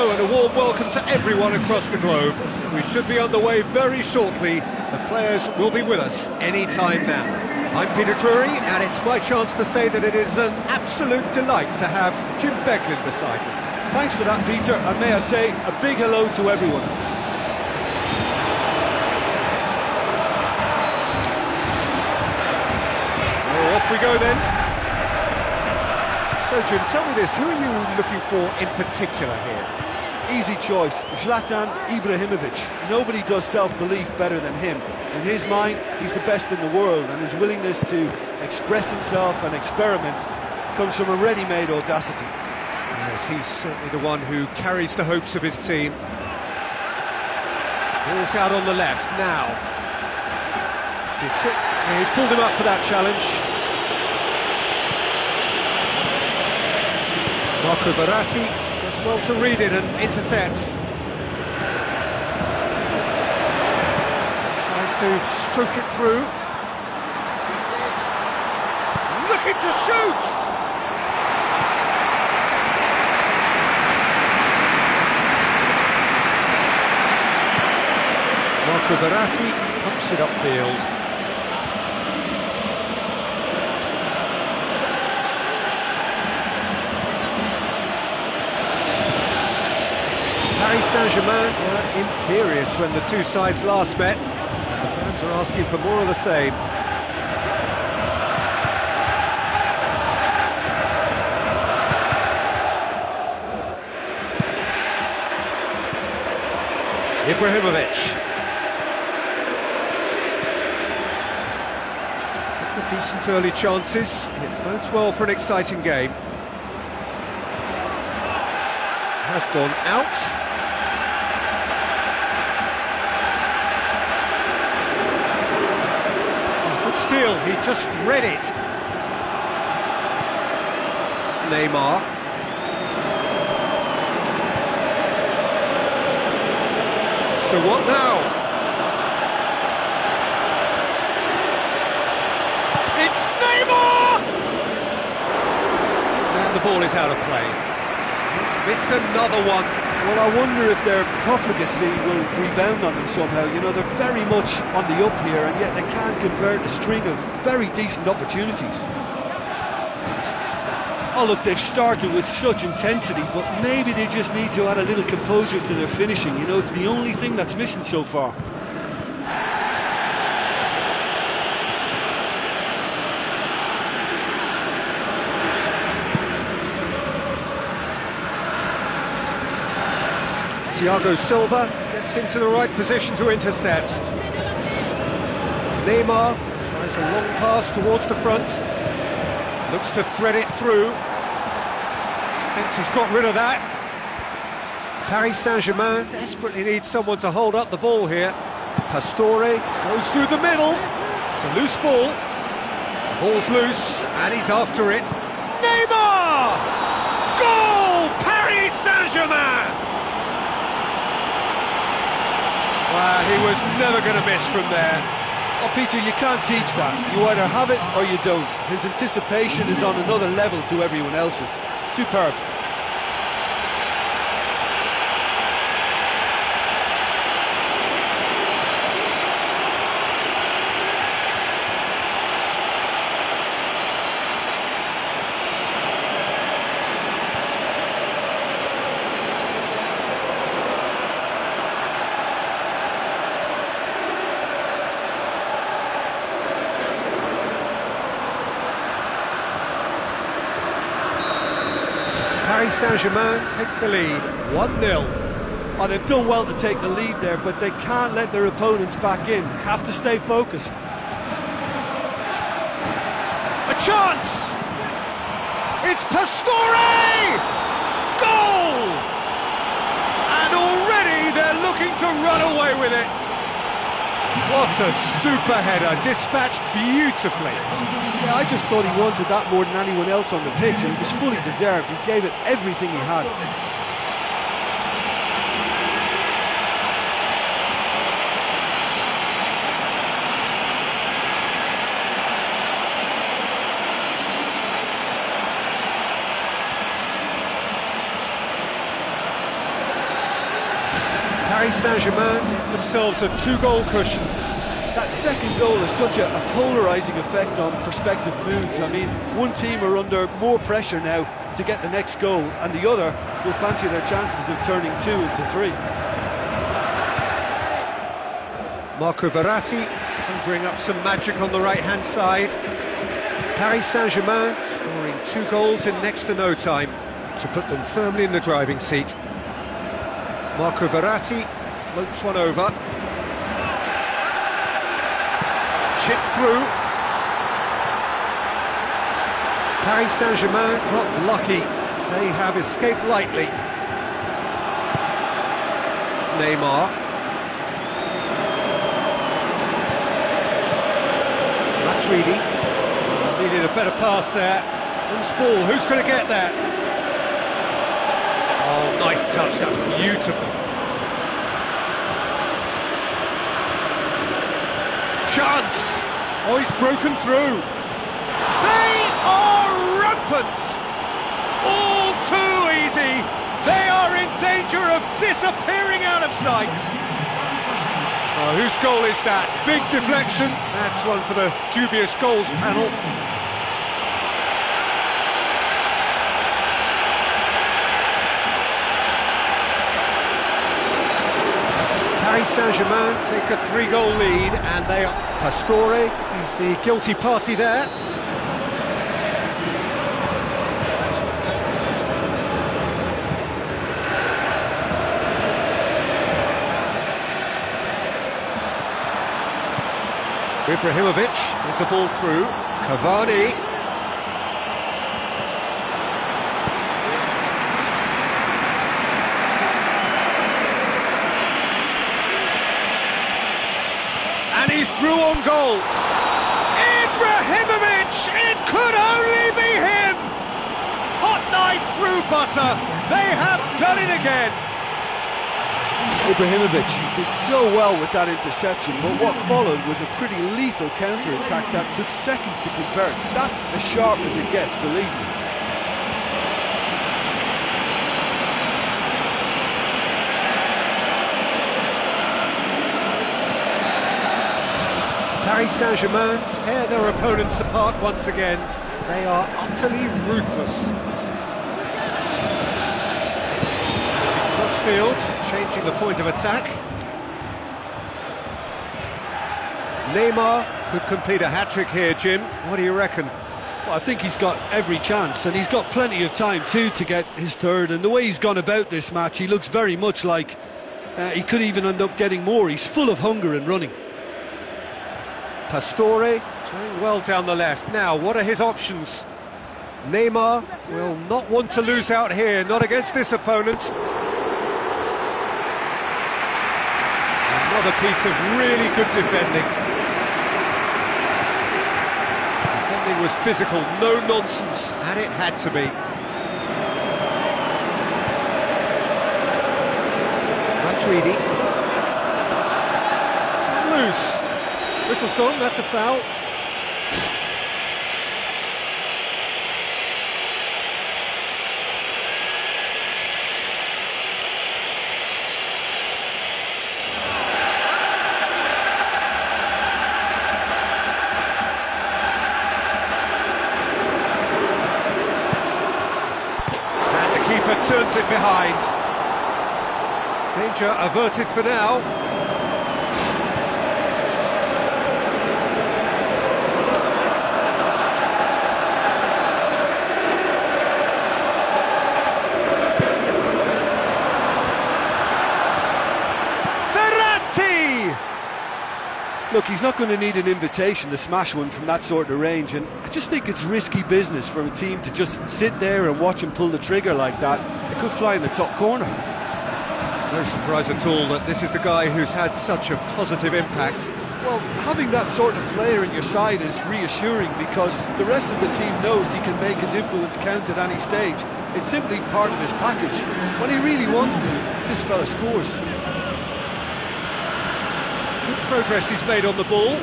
Hello and a warm welcome to everyone across the globe. We should be underway very shortly. The players will be with us any time now. I'm Peter Drury, and it's my chance to say that it is an absolute delight to have Jim Beglin beside me. Thanks for that, Peter, and may I say a big hello to everyone. So off we go then. So Jim, tell me this, who are you looking for in particular here? Easy choice, Zlatan Ibrahimovic. Nobody does self-belief better than him. In his mind, he's the best in the world, and his willingness to express himself and experiment comes from a ready-made audacity. Yes, he's certainly the one who carries the hopes of his team. Ball's out on the left now. Yeah, he's pulled him up for that challenge. Marco Verratti does well to read it and intercepts. Tries to stroke it through. Looking to shoot! Marco Verratti pumps it upfield. Paris Saint-Germain were imperious when the two sides last met, and the fans are asking for more of the same. Ibrahimovic. Couple of decent early chances. It bodes well for an exciting game. Has gone out. Good steal, he just read it. Neymar. So what now? It's Neymar! And the ball is out of play. He's missed another one. Well, I wonder if their profligacy will rebound on them somehow. You know, they're very much on the up here, and yet they can't convert a string of very decent opportunities. Oh look, they've started with such intensity, but maybe they just need to add a little composure to their finishing. You know, it's the only thing that's missing so far. Thiago Silva gets into the right position to intercept. Neymar tries a long pass towards the front. Looks to thread it through. Thinks he's got rid of that. Paris Saint-Germain desperately needs someone to hold up the ball here. Pastore goes through the middle. It's a loose ball. The ball's loose and he's after it. Neymar! Goal! Paris Saint-Germain! Wow, he was never going to miss from there. Oh, Peter, you can't teach that. You either have it or you don't. His anticipation is on another level to everyone else's. Superb. Paris Saint-Germain take the lead, 1-0. Oh, they've done well to take the lead there, but they can't let their opponents back in. Have to stay focused. A chance! It's Pastore! Goal! And already they're looking to run away with it. What a super header, dispatched beautifully. Yeah, I just thought he wanted that more than anyone else on the pitch, and it was fully deserved. He gave it everything he had. Paris Saint-Germain get themselves a 2-goal cushion. That second goal has such a polarising effect on prospective moods. I mean, one team are under more pressure now to get the next goal, and the other will fancy their chances of turning 2 into 3. Marco Verratti conjuring up some magic on the right-hand side. Paris Saint-Germain scoring 2 goals in next to no time to put them firmly in the driving seat. Marco Verratti floats one over. Chip through. Paris Saint-Germain got lucky. They have escaped lightly. Neymar. Matuidi. Needed a better pass there. Loose ball, who's going to get that? Oh, nice touch, that's beautiful. Chance! Oh, he's broken through. They are rampant! All too easy! They are in danger of disappearing out of sight! Oh, whose goal is that? Big deflection. That's one for the dubious goals panel. Paris Saint-Germain take a 3-goal lead, and they are... Pastore is the guilty party there. Ibrahimovic with the ball through. Cavani. And he's through on goal. Ibrahimovic! It could only be him! Hot knife through butter. They have done it again. Ibrahimovic did so well with that interception, but what followed was a pretty lethal counter-attack that took seconds to convert. That's as sharp as it gets, believe me. Paris Saint-Germain tear their opponents apart once again. They are utterly ruthless. Crossfield, changing the point of attack. Neymar could complete a hat-trick here, Jim. What do you reckon? Well, I think he's got every chance, and he's got plenty of time too to get his third. And the way he's gone about this match, he looks very much like he could even end up getting more. He's full of hunger and running. Pastore doing well down the left. Now, what are his options? Neymar will not want to lose out here, not against this opponent. Another piece of really good defending. Defending was physical, no nonsense, and it had to be. Matuidi. Loose. Whistle's gone, that's a foul. And the keeper turns it behind. Danger averted for now. Look, he's not going to need an invitation to smash one from that sort of range, and I just think it's risky business for a team to just sit there and watch him pull the trigger like that. It could fly in the top corner. No surprise at all that this is the guy who's had such a positive impact. Well, having that sort of player in your side is reassuring, because the rest of the team knows he can make his influence count at any stage. It's simply part of his package. When he really wants to, this fella scores. Good progress he's made on the ball.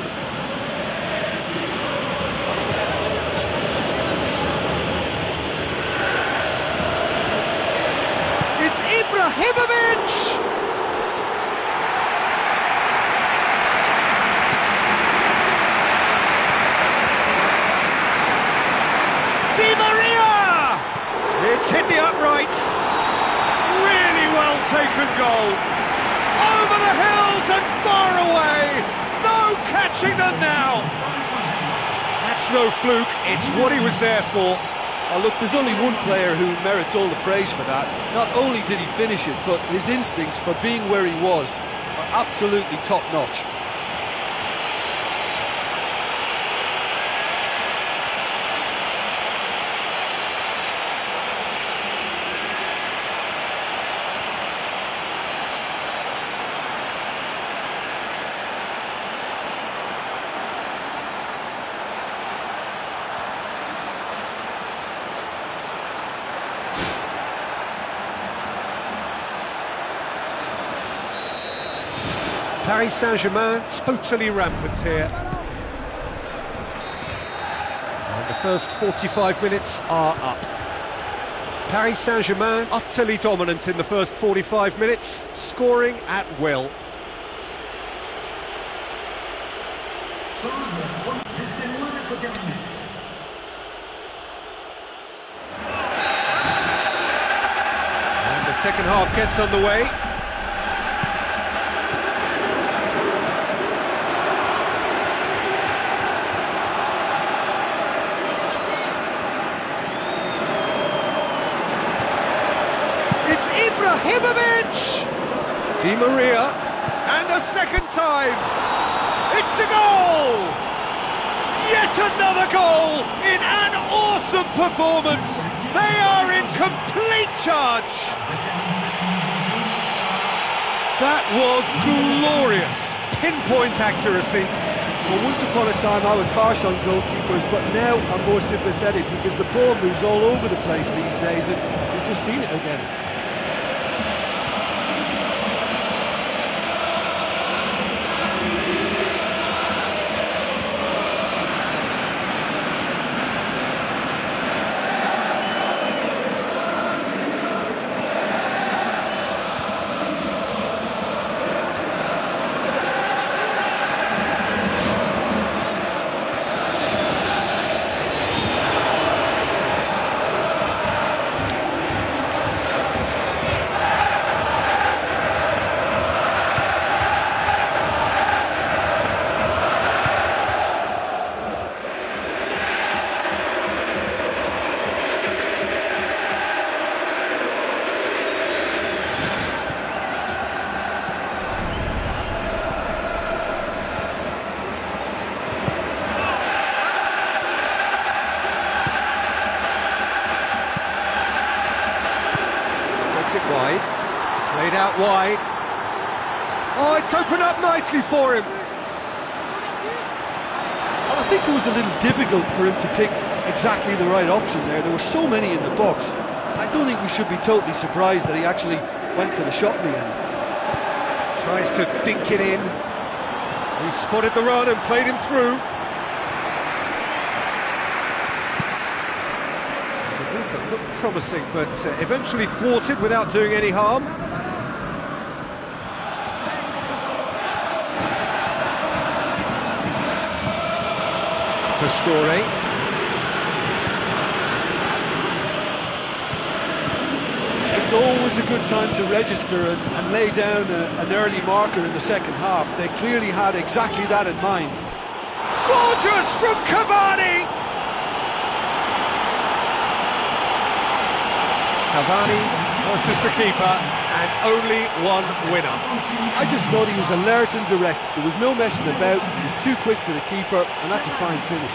It's Ibrahimovic! It's hit the upright. Really well taken goal. Over the hills and far away. No catching them now. That's no fluke. It's what he was there for. Oh, look, there's only one player who merits all the praise for that. Not only did he finish it, but his instincts for being where he was are absolutely top-notch. Paris Saint-Germain totally rampant here. And the first 45 minutes are up. Paris Saint-Germain utterly dominant in the first 45 minutes, scoring at will. And the second half gets underway. It's Ibrahimovic! Di Maria, and a second time! It's a goal! Yet another goal in an awesome performance! They are in complete charge! That was glorious! Pinpoint accuracy. Well, once upon a time I was harsh on goalkeepers, but now I'm more sympathetic because the ball moves all over the place these days, and we've just seen it again. It wide, played out wide. Oh, it's opened up nicely for him. Well, I think it was a little difficult for him to pick exactly the right option there. There were so many in the box. I don't think we should be totally surprised that he actually went for the shot in the end. Tries to dink it in. He spotted the run and played him through. Looked promising, but eventually thwarted without doing any harm. Pastore. It's always a good time to register and lay down an early marker in the second half. They clearly had exactly that in mind. Gorgeous from Cavani! Cavani versus the keeper, and only one winner. I just thought he was alert and direct. There was no messing about. He was too quick for the keeper, and that's a fine finish.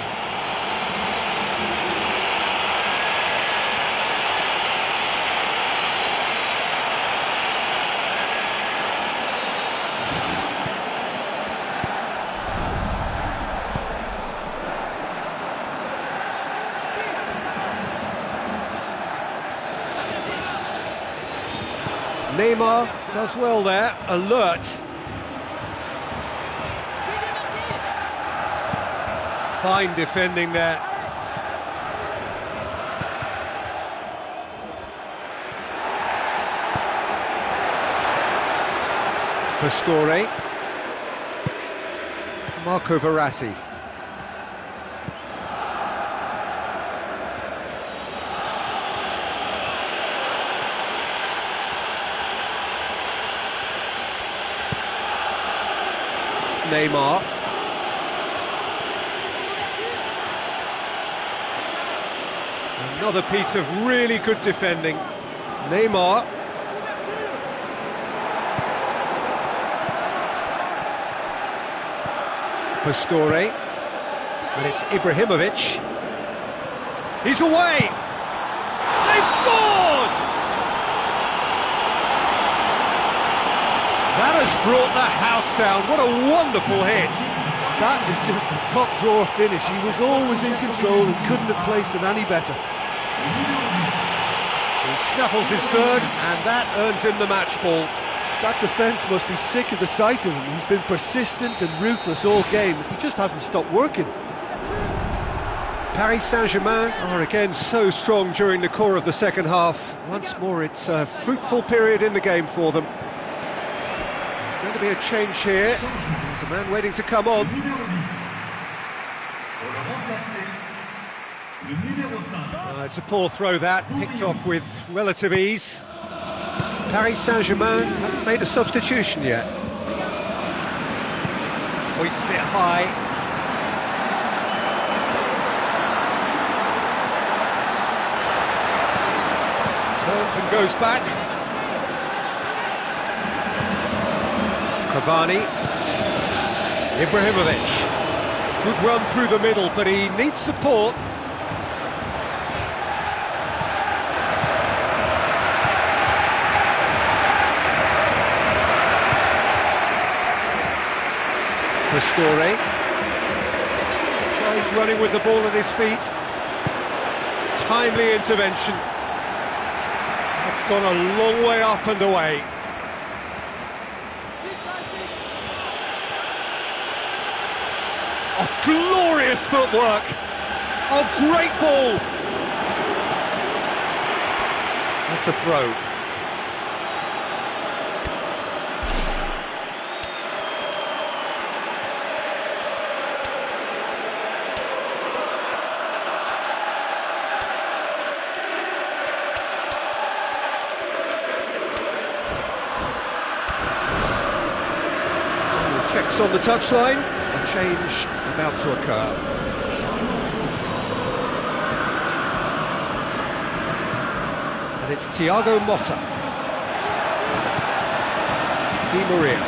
Neymar does well there, alert. Fine defending there. Pastore. Marco Verratti. Neymar. Another piece of really good defending. Neymar. Pastore. And it's Ibrahimovic. He's away! They've scored! That has brought the house down. What a wonderful hit. That is just the top drawer finish. He was always in control and couldn't have placed it any better. He snaffles his third, and that earns him the match ball. That defence must be sick of the sight of him. He's been persistent and ruthless all game. He just hasn't stopped working. Paris Saint-Germain are again so strong during the core of the second half. Once more, it's a fruitful period in the game for them. There's going to be a change here. There's a man waiting to come on. It's a poor throw that, picked off with relative ease. Paris Saint-Germain haven't made a substitution yet. Hoists it high. Turns and goes back. Cavani. Ibrahimovic. Good run through the middle, but he needs support. Pastore tries running with the ball at his feet. Timely intervention. That's gone a long way up and away. Oh, glorious footwork! Oh, great ball! That's a throw. Checks on the touchline, a change about to occur. And it's Thiago Motta. Di Maria.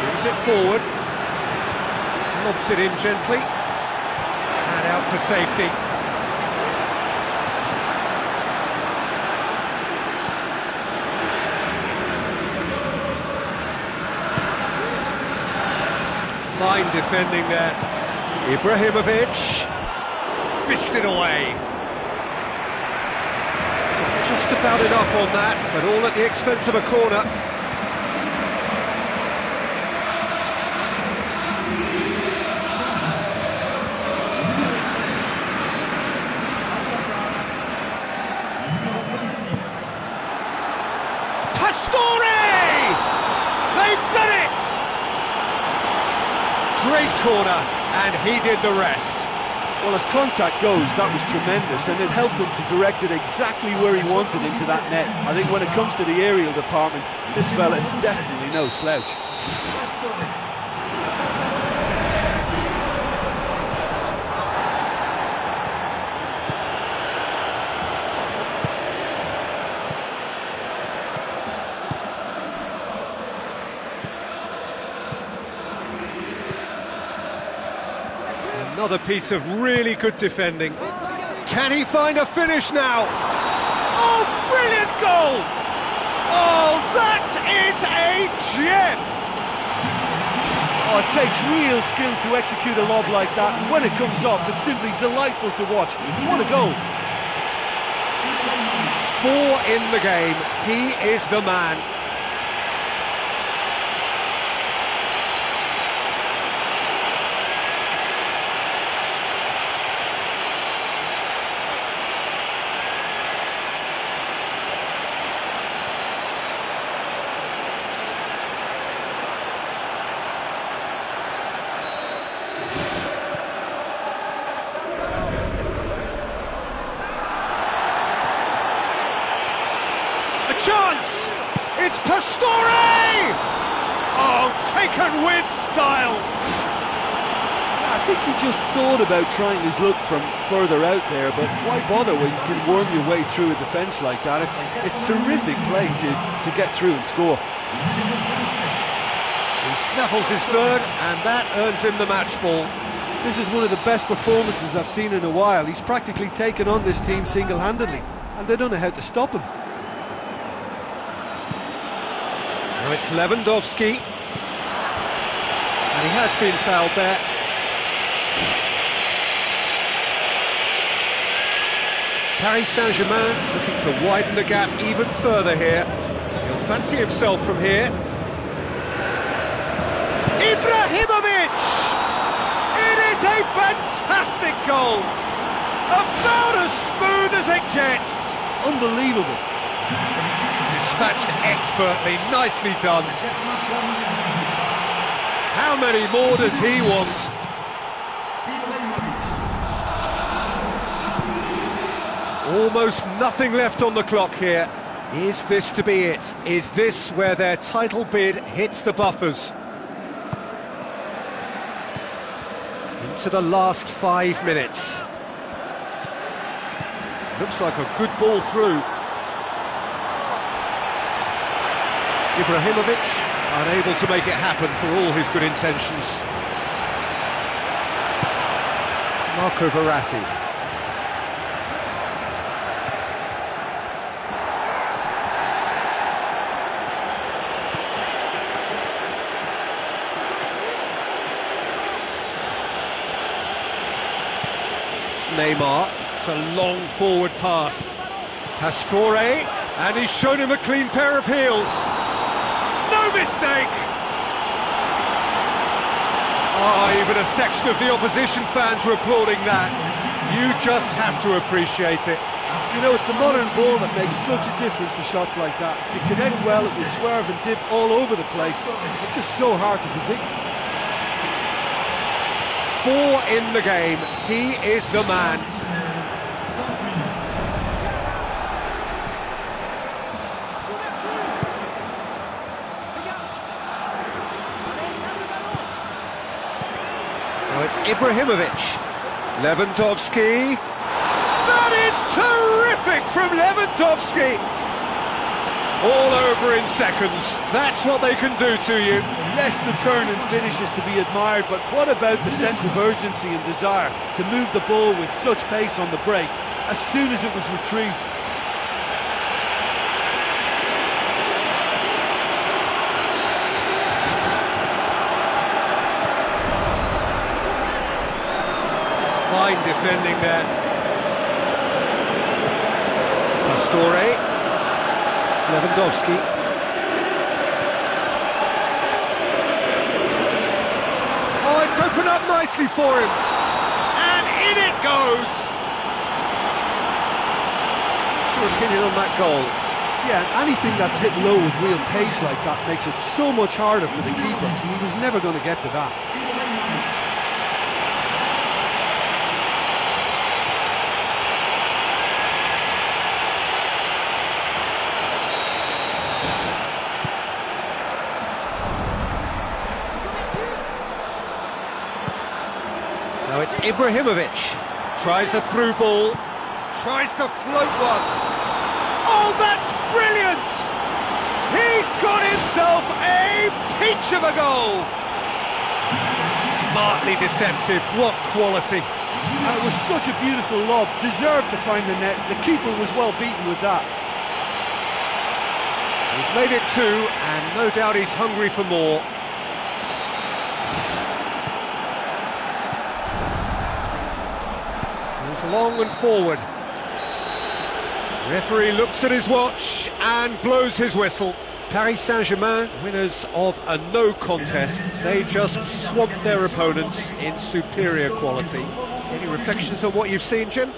Brings it forward. Lobs it in gently. And out to safety. Fine defending there. Ibrahimovic fished it away. Just about enough on that, but all at the expense of a corner. Pastore! They've done it! Great corner, and he did the rest. Well, as contact goes, that was tremendous, and it helped him to direct it exactly where he wanted into that net. I think when it comes to the aerial department, this fella is definitely no slouch. Another piece of really good defending. Can he find a finish now? Oh, brilliant goal! Oh, that is a gem! Oh, it takes real skill to execute a lob like that, and when it comes off, it's simply delightful to watch. What a goal! 4 in the game. He is the man. Chance! It's Pastore! Oh, taken with style! I think he just thought about trying his luck from further out there, but why bother when you can worm your way through a defence like that? It's terrific play to get through and score. He snaffles his third, and that earns him the match ball. This is one of the best performances I've seen in a while. He's practically taken on this team single-handedly, and they don't know how to stop him. Now it's Lewandowski, and he has been fouled there. Paris Saint-Germain looking to widen the gap even further here. He'll fancy himself from here. Ibrahimovic! It is a fantastic goal! About as smooth as it gets! Unbelievable. Dispatched expertly, nicely done. How many more does he want? Almost nothing left on the clock here. Is this to be it? Is this where their title bid hits the buffers? Into the last 5 minutes. Looks like a good ball through. Ibrahimovic unable to make it happen for all his good intentions. Marco Verratti. Neymar, it's a long forward pass. Pastore, and he's shown him a clean pair of heels. No mistake! Oh, even a section of the opposition fans were applauding that. You just have to appreciate it. You know, it's the modern ball that makes such a difference to shots like that. If you connect well, it will swerve and dip all over the place. It's just so hard to predict. 4 in the game, he is the man. Now it's Ibrahimovic. Lewandowski. That is terrific from Lewandowski! All over in seconds. That's what they can do to you. Yes, the turn and finish is to be admired, but what about the sense of urgency and desire to move the ball with such pace on the break as soon as it was retrieved? Fine defending there. Pastore. Lewandowski. Oh, it's opened up nicely for him. And in it goes. What's your opinion on that goal? Yeah, anything that's hit low with real pace like that makes it so much harder for the keeper. He was never going to get to that. Now it's Ibrahimovic. Tries a through ball. Tries to float one. Oh, that's brilliant! He's got himself a peach of a goal! Smartly deceptive, what quality. And it was such a beautiful lob, deserved to find the net. The keeper was well beaten with that. He's made it 2, and no doubt he's hungry for more. Goes long and forward. Referee looks at his watch and blows his whistle. Paris Saint-Germain, winners of a no contest. They just swamped their opponents in superior quality. Any reflections on what you've seen, Jim?